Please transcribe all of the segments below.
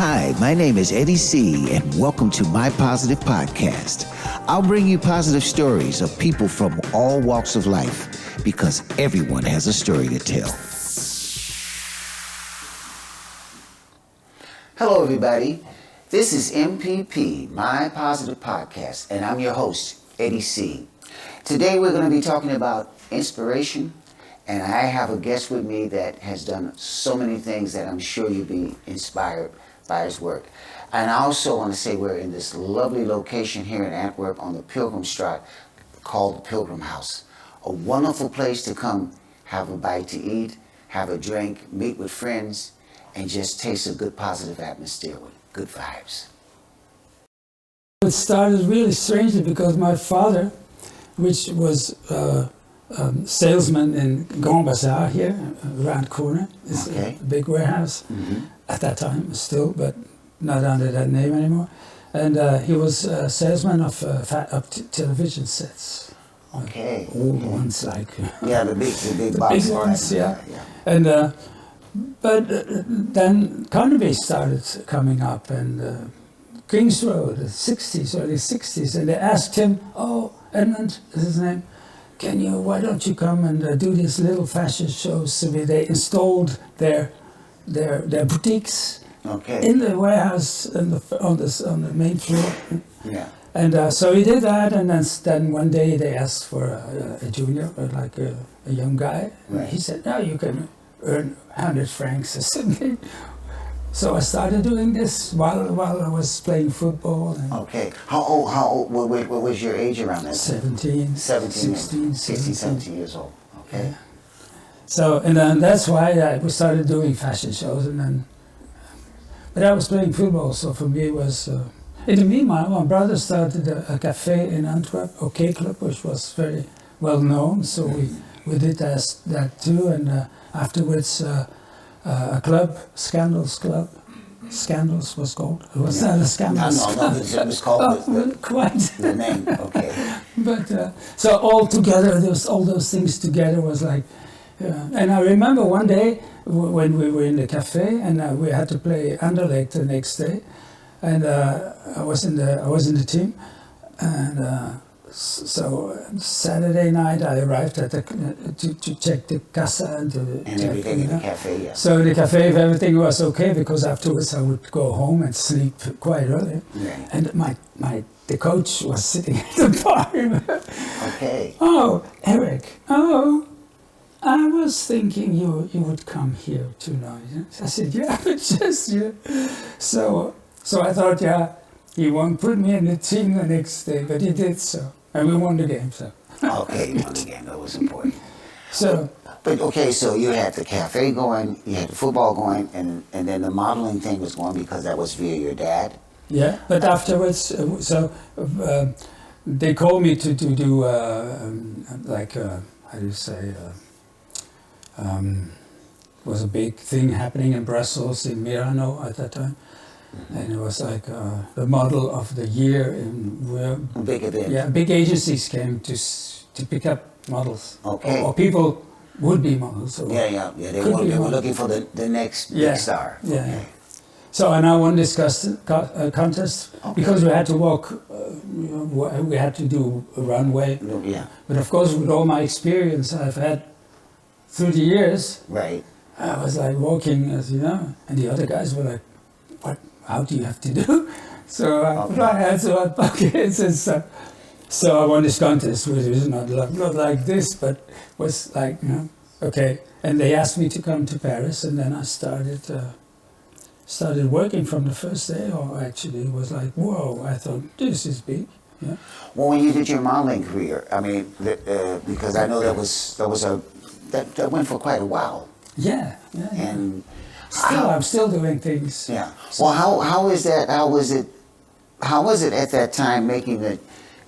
Hi, my name is Eddie C., and welcome to My Positive Podcast. I'll bring you positive stories of people from all walks of life, because everyone has a story to tell. Hello, everybody. This is MPP, My Positive Podcast, and I'm your host, Eddie C. Today, we're going to be talking about inspiration, and I have a guest with me that has done so many things that I'm sure you'll be inspired by his work. And I also want to say we're in this lovely location here in Antwerp on the Pilgrimstraat called the Pilgrim House. A wonderful place to come have a bite to eat, have a drink, meet with friends, and just taste a good positive atmosphere with good vibes. It started really strangely because my father, which was salesman in Grand Bazaar here, around the corner, is a big warehouse at that time still, but not under that name anymore. And he was a salesman of television sets. Okay. Old ones like the big big ones, yeah. And but then Carnaby started coming up, and Kings Road, the 60s, early 60s, and they asked him, Edmund is his name, why don't you come and do these little fashion shows? So they installed their boutiques in the warehouse on the main floor. Yeah. And so he did that, and then one day they asked for a junior, like a young guy. Right. He said, no, you can earn 100 francs or something. So I started doing this while I was playing football. Okay. How old, what was your age around that time? 17, 16, 17 years old. Okay. Yeah. So, and then that's why we started doing fashion shows, but I was playing football, so for me it was, in the meanwhile, my brother started a cafe in Antwerp, OK Club, which was very well known, so we did that too, and afterwards a club, Scandals Club. Scandals was called. It was not a Scandals Club. No, it was called quite the name. Okay. But so all together, all those things together was like, and I remember one day when we were in the cafe and we had to play Anderlecht the next day, and I was in the team, and so Saturday night I arrived at to check the casa and everything in the cafe. Yeah. So the cafe, if everything was okay, because afterwards I would go home and sleep quite early. Yeah. And the coach was sitting at the bar. Okay. Oh, Erik. Oh, I was thinking you would come here tonight. I said, yeah, but just yeah. So I thought, yeah, he won't put me in the team the next day, but he did so. And we won the game, so. Okay, you won the game. That was important. So. But okay, so you had the cafe going, you had the football going, and then the modeling thing was going because that was via your dad? Yeah, but afterwards, they called me to do, how do you say, was a big thing happening in Brussels, in Mirano at that time. And it was like the model of the year. A big event. Yeah, big agencies came to pick up models. Okay. Or people would be models. Yeah. They were looking for the next big star. Yeah. Okay. So and I won this contest because we had to walk. We had to do a runway. Yeah. But of course, with all my experience I've had through the years, right, I was like walking, as you know, and the other guys were like, "What? How do you have to do?" So I put my hands in my pockets and stuff. So I won this contest, which was not like this, but was like, okay. And they asked me to come to Paris, and then I started working from the first day. Or actually, it was like, whoa! I thought this is big. Yeah. Well, when you did your modeling career, I mean, because I know that went for quite a while. Yeah. And I'm still doing things. Yeah. Well, how is that? How was it at that time making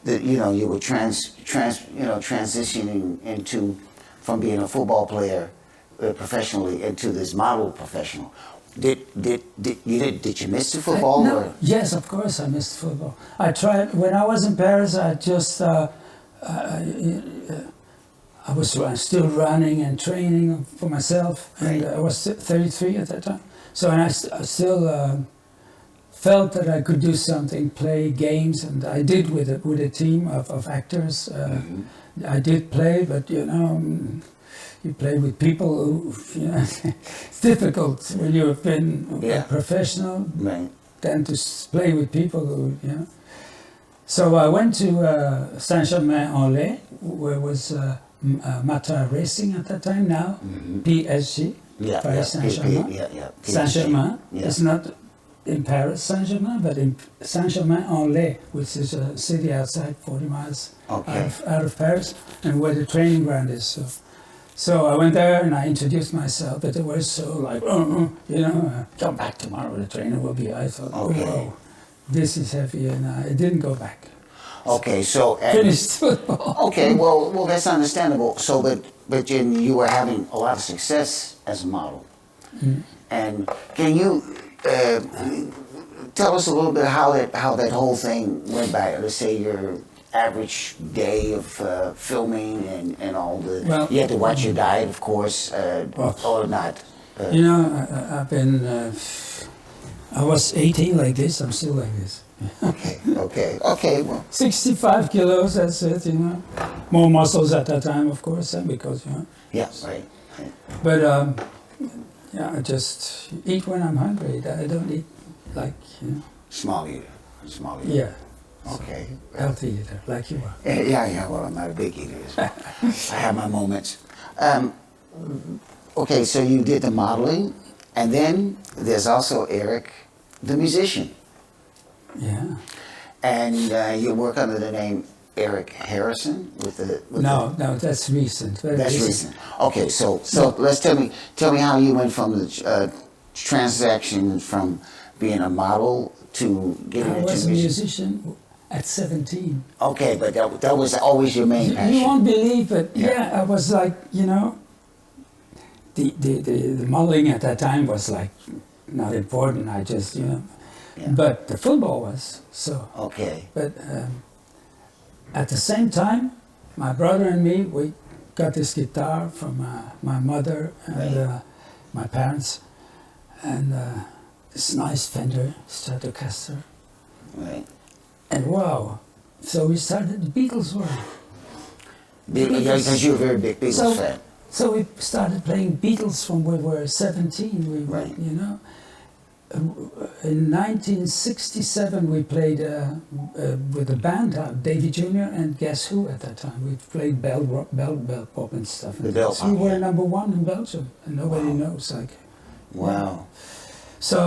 you were transitioning from being a football player professionally into this model professional? Did you miss the football? No. Yes, of course I missed football. I tried when I was in Paris. I just I was still running and training for myself, and I was 33 at that time. So and I still felt that I could do something, play games, and I did with a team of actors. I did play, but you know, you play with people who, you know, it's difficult when you've been a professional. Right. Than to play with people who, you know. So I went to Saint-Germain-en-Laye, where was Mata Racing at that time. Now PSG, Paris Saint-Germain. Saint-Germain. It's not in Paris Saint-Germain, but in Saint-Germain-en-Laye, which is a city outside 40 miles out of Paris, and where the training ground is. So I went there and I introduced myself, but they were so like, you know, come back tomorrow, the trainer will be. I thought, oh, this is heavy, and I didn't go back. Okay, so finished football. Okay, well, that's understandable. So, but you were having a lot of success as a model, and can you tell us a little bit how that whole thing went by? Let's say your average day of filming and all the. Well, you had to watch your diet, of course, or not. You know, I've been. I was 18 like this. I'm still like this. Okay. Well, 65 kilos. That's it. You know, more muscles at that time, of course, because you know. Yeah. Right. But yeah, I just eat when I'm hungry. I don't eat like you know. Small eater. Yeah. Okay. Healthy eater, like you are. Yeah. Well, I'm not a big eater. I have my moments. Okay, so you did the modeling, and then there's also Erik, the musician. Yeah. And you work under the name Erik Harrison No, that's recent. That's recent. Okay, so let's tell me how you went from the transaction from being a model to getting into music. I was a musician at 17. Okay, but that was always your main passion. You won't believe it. Yeah, I was like, you know, the modeling at that time was like not important. I just, you know, but the football was so. Okay. But at the same time, my brother and me, we got this guitar from my mother and my parents, and this nice Fender Stratocaster. Right. And wow, so we started the Beatles were. Because you're a very big Beatles fan. So we started playing Beatles from when we were 17. We were, you know. In 1967 we played with a band, Davy Jr. and Guess Who at that time. We played bell pop and stuff. The bell pop. We were #1 in Belgium, and nobody knows. Like. Wow. So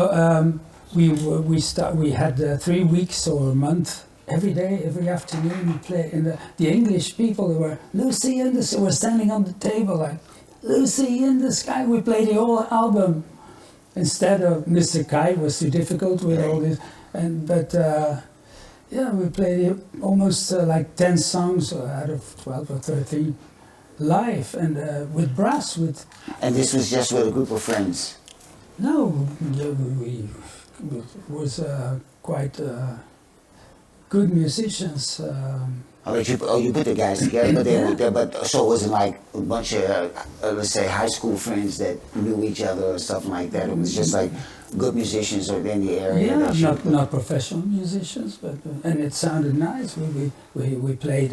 we had 3 weeks or a month. Every day, every afternoon, we play. And the English people were Lucy in the Sky. Were standing on the table like Lucy in the Sky. We played the whole album instead of Mr. Kite was too difficult with all this. But we played almost like 10 songs out of 12 or 13 live and with brass. And this was just with a group of friends. No, we was quite. Good musicians. You put the guys together, but they were there. But so it wasn't like a bunch of let's say high school friends that knew each other or something like that. It was just like good musicians or in the area. Yeah, not professional musicians, but and it sounded nice. We played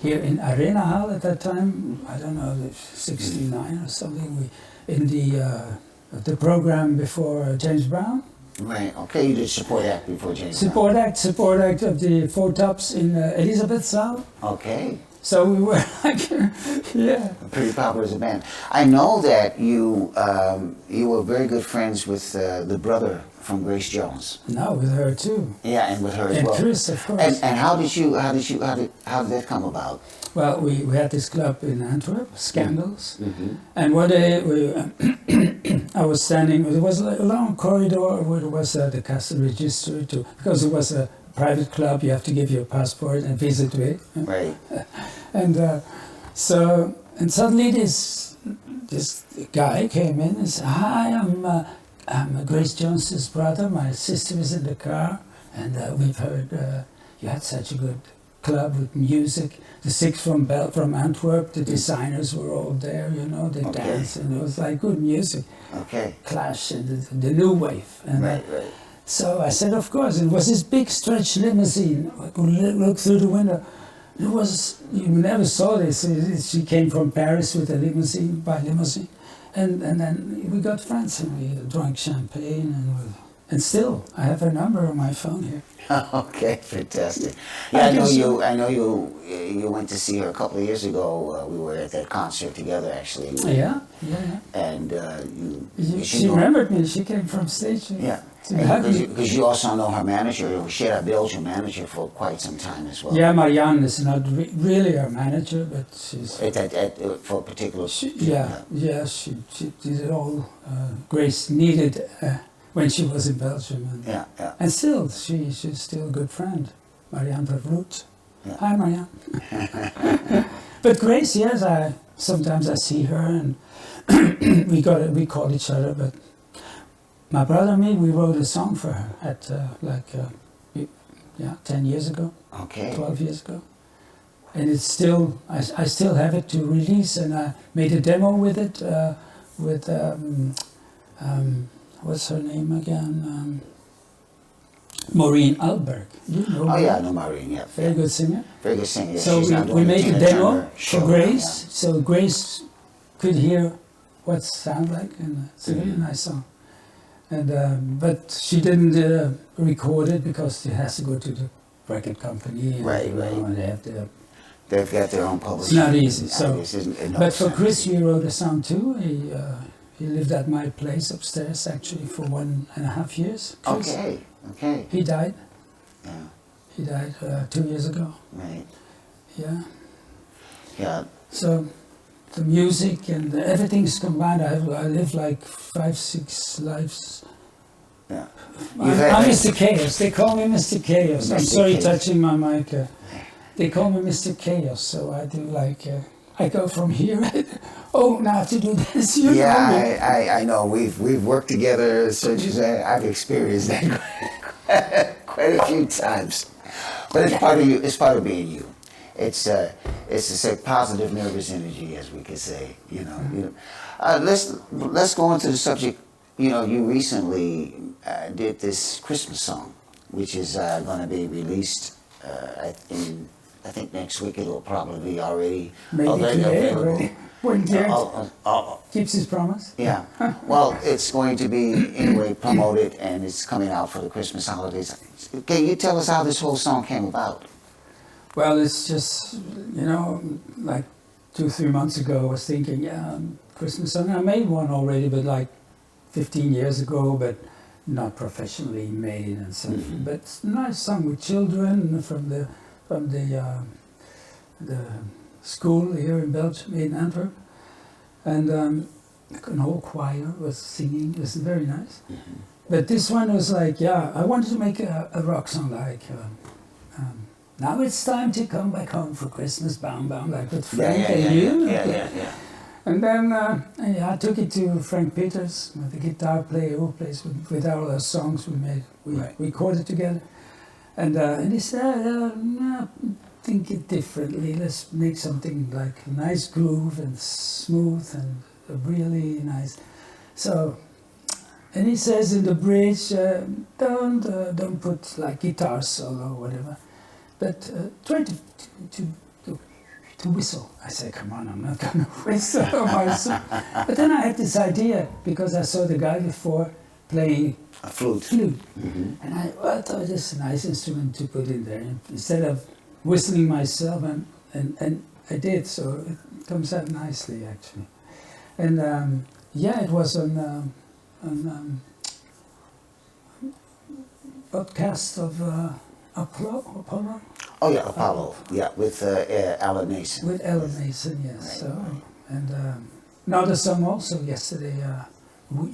here in Arena Hall at that time. I don't know, 69 or something. We in the program before James Brown. Right. Okay. You did support act before James. Support act of the Four Tops in Elisabethzaal. Okay. So we were like, pretty popular as a band. I know that you were very good friends with the brother from Grace Jones. No, with her too. Yeah, and with her as well. And Chris, of course. And how did that come about? Well, we had this club in Antwerp, Scandals, and one day I was standing. It was a long corridor where there was the castle register because it was a private club. You have to give your passport and visit with. Right. And suddenly this guy came in and said, "Hi, I'm Grace Jones's brother. My sister is in the car, and we've heard you had such a good club with music. The six from Antwerp, the designers were all there, you know, they danced, and it was like good music. Okay. Clash and the new wave. And right. So I said, of course. It was this big stretch limousine. I could look through the window. It was, you never saw this. She came from Paris with a limousine, by limousine. And then we got friends and we drank champagne and still, I have her number on my phone here. Okay, fantastic. Yeah, I know you went to see her a couple of years ago. We were at that concert together, actually. Yeah. And she remembered me. She came from stage. Yeah. Because Because you also know her manager. She had a Belgian manager for quite some time as well. yeah, Marianne is not really our manager, but she's... For a particular... She did it all. Grace needed when she was in Belgium. And, and still, she's still a good friend. Marianne Vervloet. Yeah. Hi, Marianne. But Grace, yes, sometimes I see her and we call each other, but my brother and me, we wrote a song for her at 10 years ago, Okay. 12 years ago. And it's still, I still have it to release, and I made a demo with it, with, what's her name again? Maureen Alberg. You know Oh her? yeah, I know Maureen, yeah. Very good singer. Very good singer. Yeah. So She's now doing we the made a Tina demo Turner for show, Grace, so Grace could hear what it sounds like, and it's a really nice song. And but she didn't record it because it has to go to the record company. And, Right. And they have to. They've got their own publishing. It's not easy. So, No, but for Chris, we wrote a song too. He lived at my place upstairs actually for 1.5 years. Chris. Okay. He died. Yeah. He died 2 years ago. Right. Yeah. Yeah. So the music and everything's combined. I live like 5-6 lives. Yeah. I'm Mr. Chaos. They call me Mr. Chaos. I'm Mr. sorry, Chaos. touching my mic. They call me Mr. Chaos. So I do like. I go from here. Now to do this. You know me. I know. We've worked together, so I've experienced that quite a few times. But it's part of you. It's part of being you. It's to say positive nervous energy, as we could say. You know. Let's go into the subject. You know, you recently did this Christmas song, which is going to be released I think next week. It'll probably be already available. When Garrett keeps his promise. Yeah. Well, it's going to be anyway promoted, and it's coming out for the Christmas holidays. Can you tell us how this whole song came about? Well, it's just, like 2-3 months ago, I was thinking, Christmas song. I made one already, but like 15 years ago, but not professionally made and stuff. Mm-hmm. But it's a nice song with children from the school here in Belgium, in Antwerp, and an whole choir was singing. It was very nice. Mm-hmm. But this one was like, I wanted to make a rock song like. Now it's time to come back home for Christmas, bound, like with Frank and you. Yeah. And then I took it to Frank Peters, the guitar player who plays with all our songs we recorded together. And he said, think it differently. Let's make something like a nice groove and smooth and really nice. So, and he says in the bridge, don't put like guitar solo or whatever. But try to whistle. I said, come on, I'm not going to whistle myself. But then I had this idea, because I saw the guy before playing a flute. Mm-hmm. And I thought this is a nice instrument to put in there. Instead of whistling myself, and I did, so it comes out nicely, actually. And it was on podcast of Apollo. Oh yeah, Apollo. Yeah, with Alan Mason. With Alan Mason, yes. Right. So, and another song also yesterday,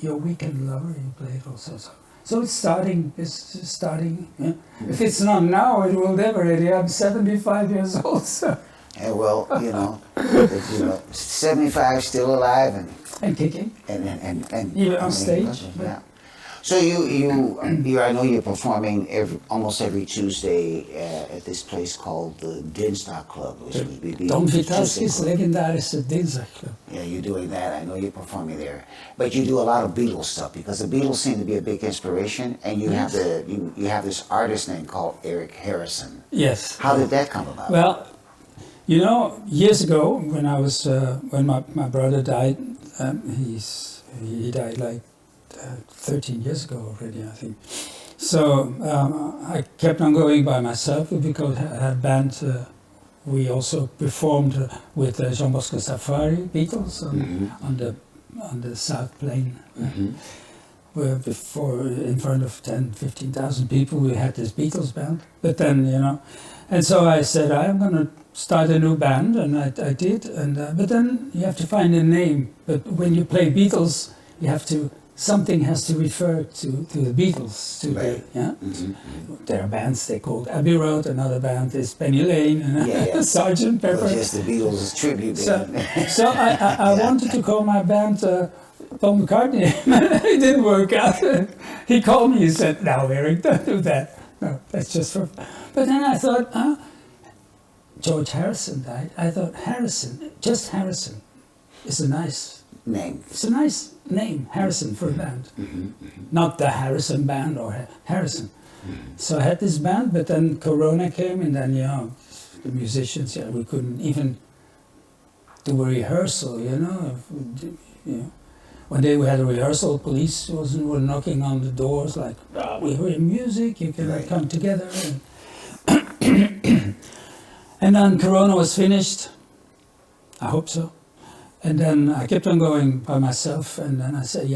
Your Weekend Lover, you played also. So it's starting. It's starting. Yeah? Mm-hmm. If it's not now, it will never. I'm 75 years old. So. Yeah, well, 75, still alive and kicking. And even on stage. Yeah. So I know you're performing almost every Tuesday at this place called the Dinsdag Club, which would be Don Tuesday Vitalski's Club. legendarische Dinsdagclub. Yeah, you're doing that. I know you're performing there, but you do a lot of Beatles stuff because the Beatles seem to be a big inspiration, and you have you have this artist name called Eric Harrison. Yes. How did that come about? Well, you know, years ago when I was when my brother died, he died like 13 years ago already, I think. So I kept on going by myself because I had a band. We also performed with Jean Bosco Safari, Beatles, on the South Plain. Where before, in front of 10, 15,000 people, we had this Beatles band. But then, you know, and so I said, I'm going to start a new band, and I did. And but then you have to find a name. But when you play Beatles, you have to. Something has to refer to the Beatles. There are bands they called Abbey Road, another band is Penny Lane, and Sergeant Pepper. Well, just the Beatles tribute band. So I wanted to call my band Paul McCartney. It didn't work out. He called me and said, "No, Eric, don't do that. No, that's just for..." But then I thought, George Harrison died. I thought just Harrison, is a nice name. It's a nice name, Harrison, for a band. Not the Harrison Band or Harrison. So I had this band, but then Corona came, and then, the musicians, we couldn't even do a rehearsal, One day we had a rehearsal, police were knocking on the doors like, we hear music, you cannot come together. And then Corona was finished. I hope so. And then I kept on going by myself, and then I said,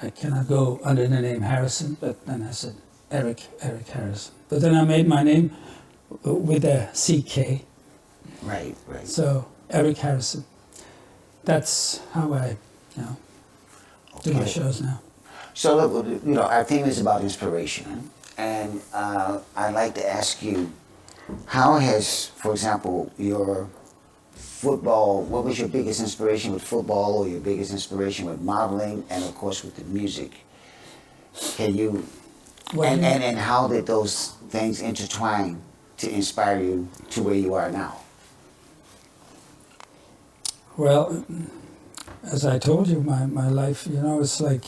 I cannot go under the name Harrison, but then I said, Eric Harrison. But then I made my name with a CK. Right. So, Erik Harrison. That's how I, do my shows now. So, our theme is about inspiration, and I'd like to ask you, how has, for example, your football, what was your biggest inspiration with football, or your biggest inspiration with modeling, and of course with the music? Can you, and how did those things intertwine to inspire you to where you are now? Well, as I told you, my life, it's like,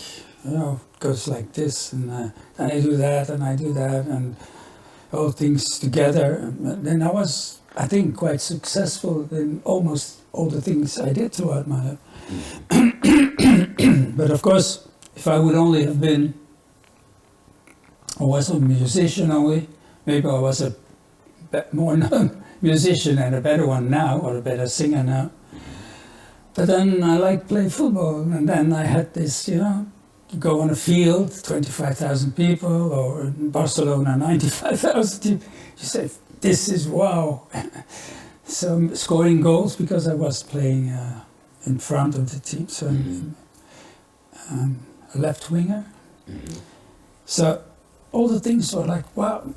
goes like this, and I do that, and all things together. And then I was, I think, quite successful in almost all the things I did throughout my life. But of course, if I would only have been, I was a musician only, maybe I was a more known musician and a better one now, or a better singer now. But then I liked playing football, and then I had this, go on a field, 25,000 people, or in Barcelona, 95,000 people. You say, this is wow. So scoring goals because I was playing in front of the team, so a left winger. So all the things were like, wow,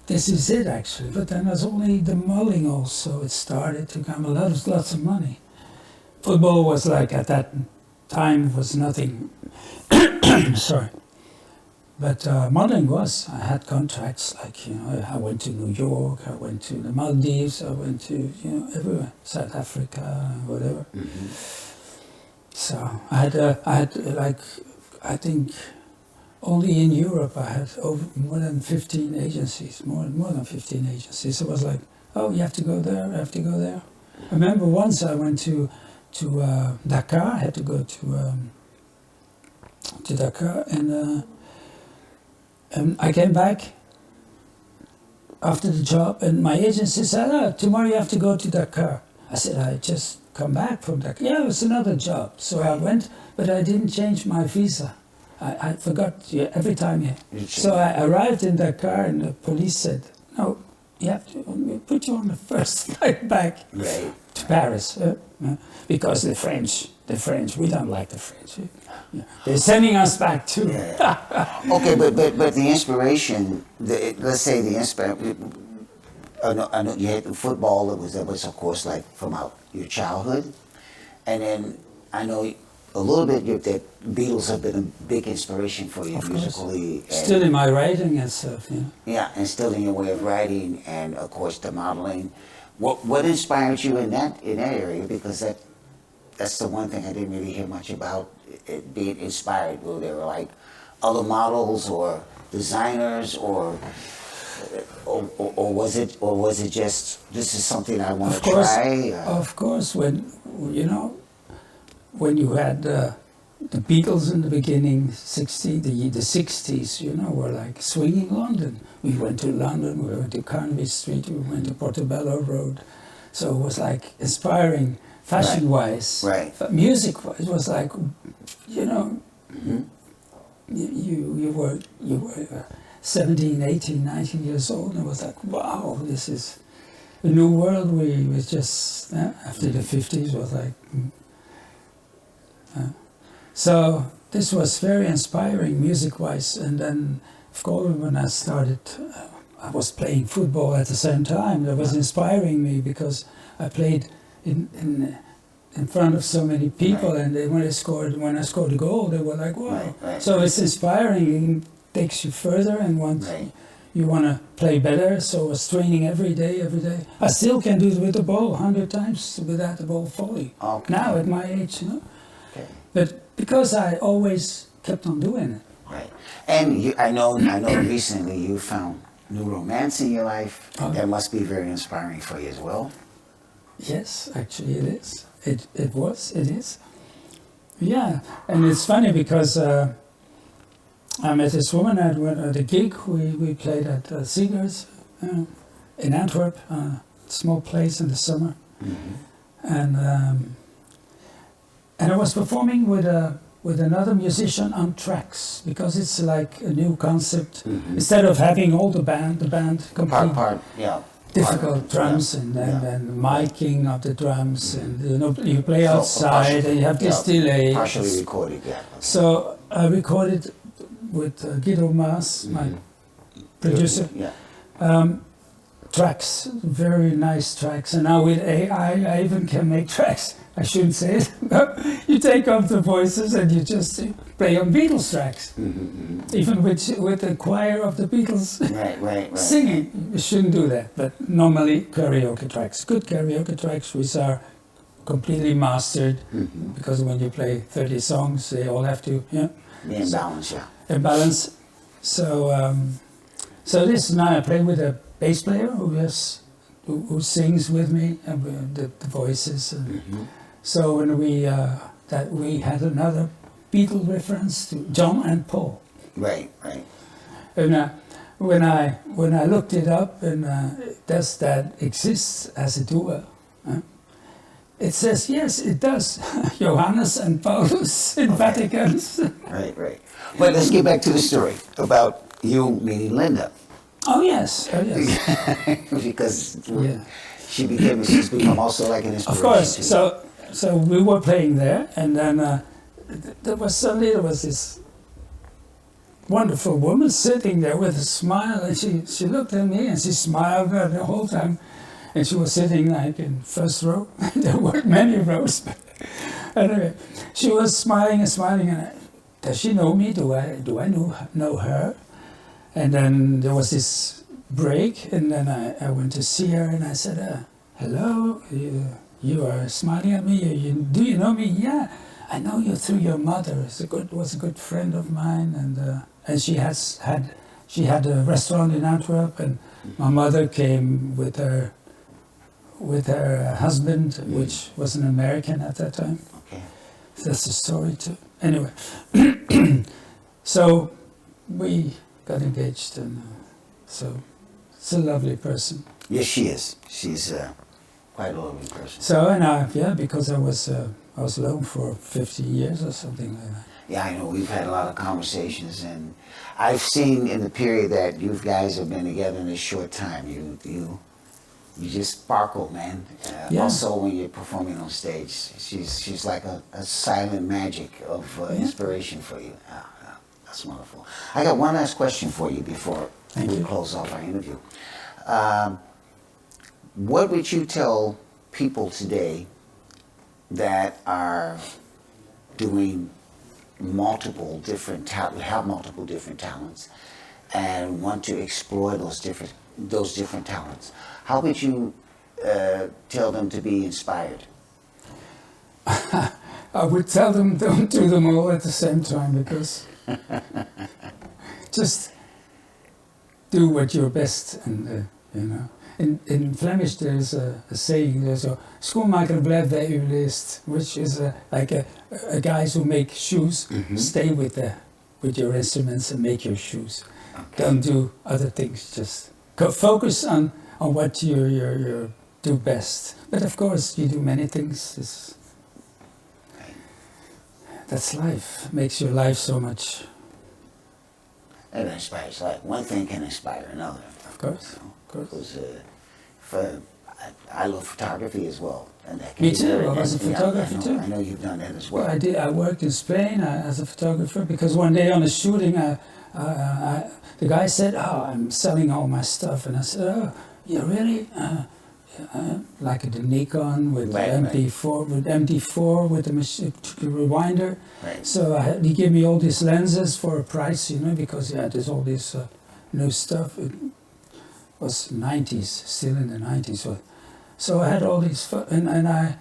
this is it actually. But then there's only the modeling also. It started to come lots of money. Football was like, at that time, was nothing. Sorry. But modeling was, I had contracts like, I went to New York, I went to the Maldives, I went to, everywhere, South Africa, whatever. So I had like, I think only in Europe I had more than 15 agencies, more than 15 agencies. It was like, oh, you have to go there, I have to go there. I remember once I went to Dakar, I had to go to Dakar, and I came back after the job, and my agency said, tomorrow you have to go to Dakar. I said, I just come back from Dakar. Yeah, it was another job. So I went, but I didn't change my visa. I forgot every time here. So I arrived in Dakar, and the police said, no, you have to put you on the first flight back to Paris. Because the French, we don't like the French. They're sending us back too. Okay, but the inspiration, let's say the inspiration, I know you had football, that was of course like from your childhood, and then I know a little bit that Beatles have been a big inspiration for you Of course. musically. Still in my writing and stuff, you know. Yeah, and still in your way of writing, and of course the modeling. What inspired you in that area? Because that's the one thing I didn't really hear much about, it being inspired. Well, there were like other models or designers, or was it just, this is something I want to try? Of course, when you had the Beatles in the beginning, the 60s, were like swinging London. We went to London, we went to Carnaby Street, we went to Portobello Road. So it was like inspiring fashion-wise. Right. But music-wise, it was like, mm-hmm. you were 17, 18, 19 years old, and it was like, wow, this is a new world. We was just, after the 50s, was like, so this was very inspiring music-wise. And then, of course, when I started, I was playing football at the same time. That was inspiring me because I played in front of so many people, and when I scored a goal, they were like, wow. Right. So it's inspiring. It takes you further, and once you want to play better. So I was training every day. I still can do it with the ball 100 times without the ball falling. Okay. Now at my age, Okay. But because I always kept on doing it. Right. And I know recently you found new romance in your life. Oh. That must be very inspiring for you as well. Yes, actually it is. It is. Yeah, and it's funny because I met this woman at a gig. We played at Singers in Antwerp, a small place in the summer. Mm-hmm. And I was performing with another musician on tracks, because it's like a new concept. Mm-hmm. Instead of having all the band complete difficult drums and miking of the drums, and you play outside and you have this delay. Partially recorded, yeah. Okay. So I recorded with Guido Maas, my producer. Yeah. Tracks, very nice tracks, and now with AI I even can make tracks. I shouldn't say it, but you take off the voices and you just play on Beatles tracks. Mm-hmm. Even with the choir of the Beatles right. singing. You shouldn't do that, but normally karaoke tracks, good karaoke tracks, which are completely mastered, because when you play 30 songs, they all have to be in balance, in balance. So this now I play with a bass player who sings with me, and the voices. So when we had another Beatle reference to John and Paul. Right. And when I looked it up, and does that exist as a duo? It says yes, it does. Johannes and Paulus in Vatican. Right. But let's get back to the story about you meeting Linda. Oh yes. Because she's become also like an inspiration. Of course. So we were playing there, and then there was this wonderful woman sitting there with a smile, and she looked at me and she smiled the whole time, and she was sitting like in first row. There weren't many rows, but anyway, she was smiling, and does she know me? Do I know her? And then there was this break, and then I went to see her, and I said, hello, you are smiling at me. Do you know me? Yeah, I know you through your mother. Was a good friend of mine, and she had a restaurant in Antwerp, and my mother came with her husband, which was an American at that time. Okay. That's the story too. Anyway, so we got engaged, and so it's a lovely person. Yes, she is. She's quite a lovely person. So because I was alone for 50 years or something like that. Yeah, I know. We've had a lot of conversations, and I've seen in the period that you guys have been together in a short time, you just sparkle, man. Also, when you're performing on stage, she's like a silent magic of inspiration for you. That's wonderful. I got one last question for you before we close off our interview. What would you tell people today that are doing multiple different have multiple different talents and want to explore those different talents, how would you tell them to be inspired? I would tell them don't do them all at the same time, because just do what you're best, and you know. In Flemish there's a saying, there's a schoenmaker blijft bij uw leest, which is like guys who make shoes, stay with your instruments and make your shoes. Okay. Don't do other things, just focus on what you do best. But of course you do many things. That's life. Makes your life so much. It inspires life. One thing can inspire another. Of course. You know? Of course. I love photography as well. And that can Me be too. very, I was a photographer too. I know you've done that as well. I did. I worked in Spain as a photographer, because one day on a shooting, the guy said, "Oh, I'm selling all my stuff," and I said, "Oh, you really?" Like the Nikon with the MD4 with the machine rewinder. Right. So he gave me all these lenses for a price, you know, because there's all this new stuff. It was 90s, still in the 90s. So I had all these, and I,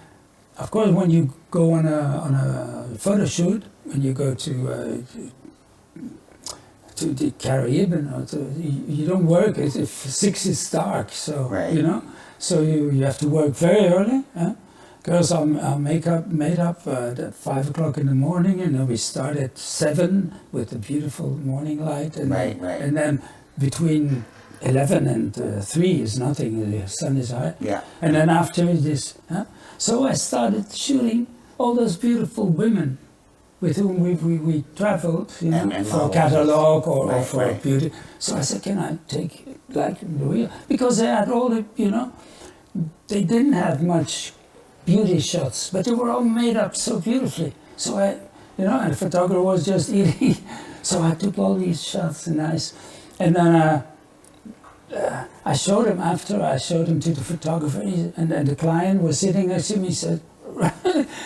of course, when you go on a photo shoot, when you go to the Caribbean, you don't work if 6 is dark, so right. you know. So you have to work very early. Girls are made up at 5 o'clock in the morning, and then we start at 7 with the beautiful morning light, and right. And then between 11 and 3 is nothing. The sun is high. Yeah. And then after it is, so I started shooting all those beautiful women with whom we traveled, you know, and for a catalog or for right. beauty. So I said, can I take like the real? Because they had all the, you know, they didn't have much beauty shots, but they were all made up so beautifully. So I, you know, and the photographer was just eating. So I took all these shots and then I showed him after. I showed him to the photographer, and the client was sitting next to me. He said,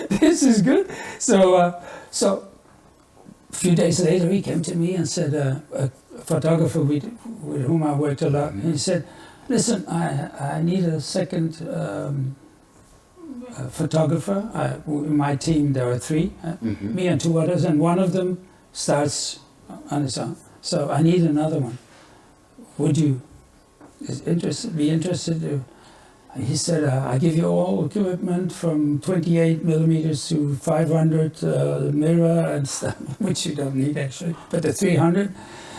"This is good." So a few days later, he came to me and said, a photographer with whom I worked a lot. And he said, "Listen, I need a second photographer. In my team, there are 3, me and 2 others, and one of them starts on his own. So I need another one. Would you be interested?" He said, "I give you all equipment from 28 millimeters to 500 mirror and stuff," which you don't need actually, but the 300.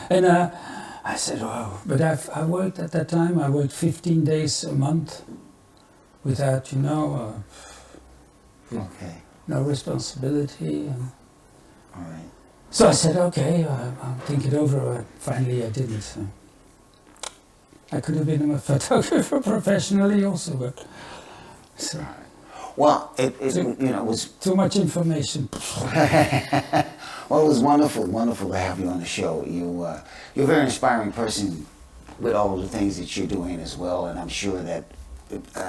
And I said, "Wow!" But I worked at that time. I worked 15 days a month without, you know, no responsibility. All right. So I said, "Okay, I'll think it over." Finally, I didn't. So. I could have been a photographer professionally also, but so. Well, it was too much information. Well, it was wonderful to have you on the show. You're a very inspiring person with all of the things that you're doing as well, and I'm sure that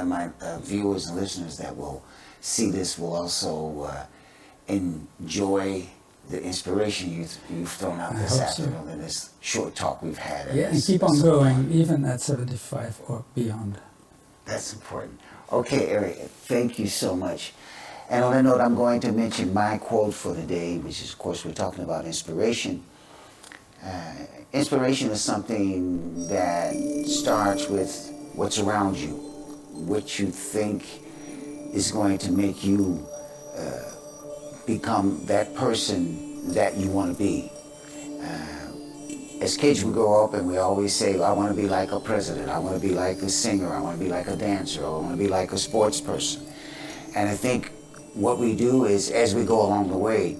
my viewers and listeners that will see this will also enjoy the inspiration you've thrown out this afternoon in this short talk we've had. And keep on going, even at 75 or beyond. That's important. Okay, Erik, thank you so much. And on that note, I'm going to mention my quote for the day, which is, of course, we're talking about inspiration. Inspiration is something that starts with what's around you, what you think is going to make you become that person that you want to be. As kids, we grow up and we always say, I want to be like a president, I want to be like a singer, I want to be like a dancer, I want to be like a sports person. And I think what we do is, as we go along the way,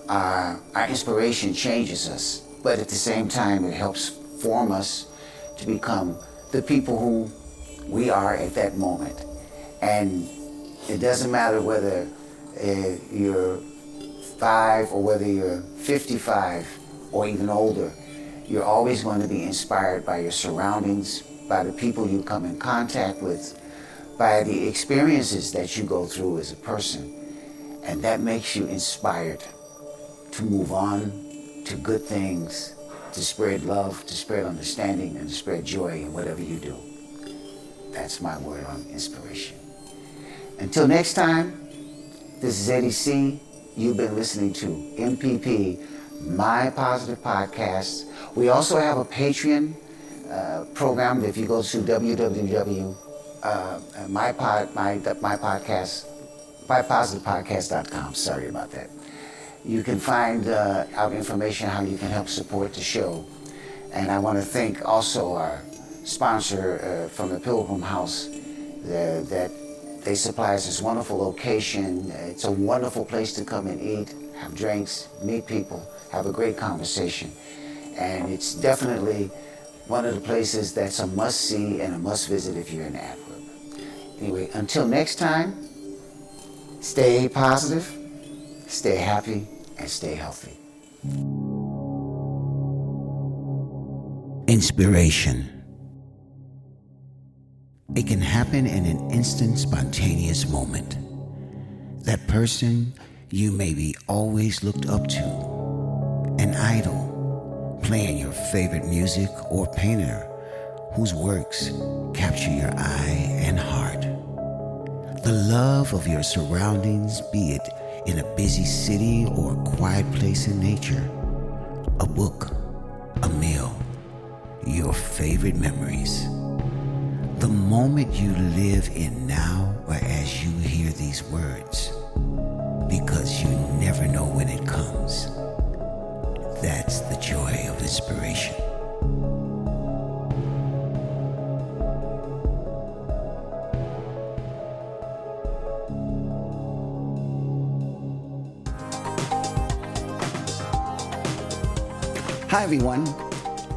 our inspiration changes us, but at the same time it helps form us to become the people who we are at that moment. And it doesn't matter whether you're 5 or whether you're 55 or even older, you're always going to be inspired by your surroundings, by the people you come in contact with, by the experiences that you go through as a person. And that makes you inspired to move on to good things, to spread love, to spread understanding, and to spread joy in whatever you do. That's my word on inspiration. Until next time, this is Eddie C. You've been listening to MPP, My Positive Podcast. We also have a Patreon program. If you go to mypositivepodcast.com, sorry about that. You can find out information how you can help support the show. And I want to thank also our sponsor from the Pilgrim House that they supply us this wonderful location. It's a wonderful place to come and eat, have drinks, meet people, have a great conversation. And it's definitely one of the places that's a must-see and a must-visit if you're in Antwerp. Anyway, until next time, stay positive, stay happy, and stay healthy. Inspiration. It can happen in an instant, spontaneous moment. That person you maybe always looked up to, an idol, playing your favorite music, or painter whose works capture your eye and heart. The love of your surroundings, be it in a busy city or a quiet place in nature, a book, a meal, your favorite memories. The moment you live in now, or as you hear these words, because you never know when it comes. That's the joy of inspiration. Hi everyone,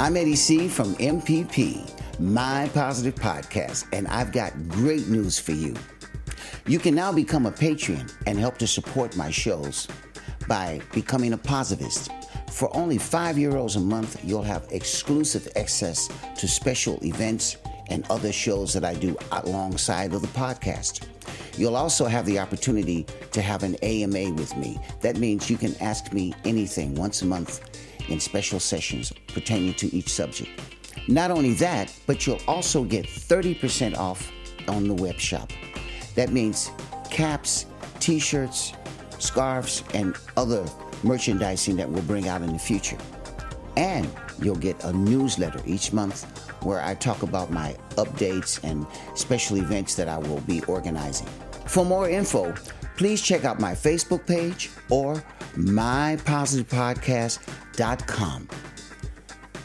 I'm Eddie C. from MPP, My Positive Podcast, and I've got great news for you. You can now become a patron and help to support my shows by becoming a positivist. For only €5 a month, you'll have exclusive access to special events and other shows that I do alongside of the podcast. You'll also have the opportunity to have an AMA with me. That means you can ask me anything once a month in special sessions pertaining to each subject. Not only that, but you'll also get 30% off on the web shop. That means caps, t-shirts, scarves, and other merchandising that we'll bring out in the future. And you'll get a newsletter each month where I talk about my updates and special events that I will be organizing. For more info, please check out my Facebook page or mypositivepodcast.com.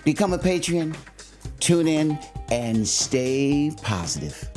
Become a Patreon, tune in, and stay positive.